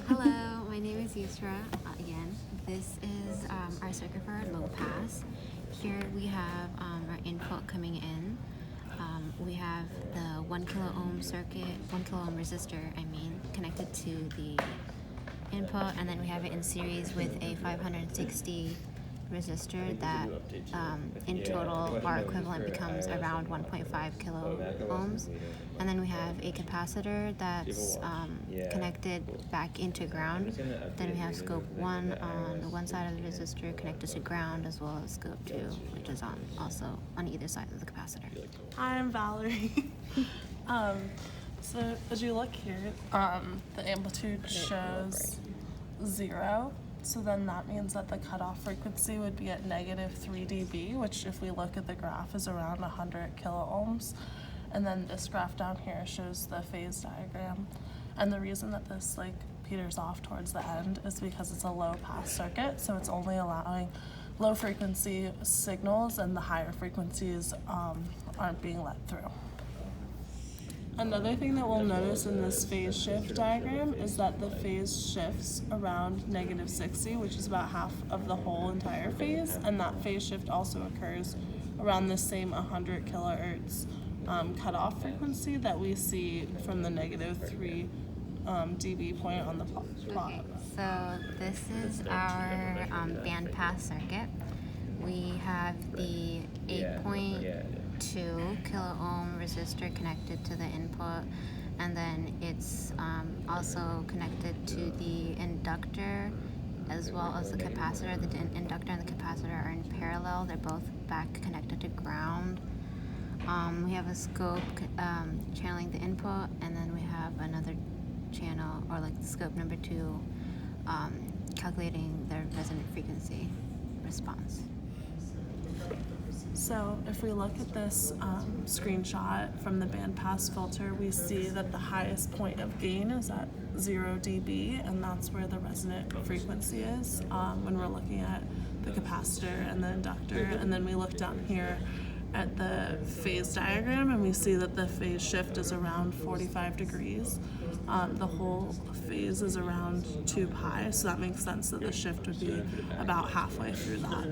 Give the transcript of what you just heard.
Hello, my name is Yusra again. This is our circuit for our low pass. Here we have our input coming in. We have the 1 kilo ohm circuit, 1 kilo ohm resistor, connected to the input, and then we have it in series with a 560 resistor that in total our equivalent becomes around 1.5 kilo ohms. And then we have a capacitor that's connected back into ground. Then we have scope 1 on one side of the resistor connected to ground, as well as scope 2, which is also on either side of the capacitor. Hi, I'm Valerie. So as you look here, the amplitude shows 0. So then that means that the cutoff frequency would be at negative 3 dB, which if we look at the graph is around 100 kilo ohms. And then this graph down here shows the phase diagram. And the reason that this peters off towards the end is because it's a low pass circuit, so it's only allowing low frequency signals, and the higher frequencies aren't being let through. Another thing that we'll notice in this phase shift diagram is that the phase shifts around negative 60, which is about half of the whole entire phase, and that phase shift also occurs around the same 100 kilohertz cutoff frequency that we see from the negative 3 dB point on the plot. Okay, so this is our band pass circuit. We have the 8.2 kilo ohm resistor connected to the input, and then it's also connected to the inductor as well as the capacitor. The inductor and the capacitor are in parallel. They're both back connected to ground. We have a scope channeling the input, and then we have another channel, or the scope number 2, calculating the resonant frequency response. So if we look at this screenshot from the bandpass filter, we see that the highest point of gain is at 0 dB, and that's where the resonant frequency is when we're looking at the capacitor and the inductor. And then we look down here at the phase diagram, and we see that the phase shift is around 45 degrees. The whole phase is around 2 pi, so that makes sense that the shift would be about halfway through that.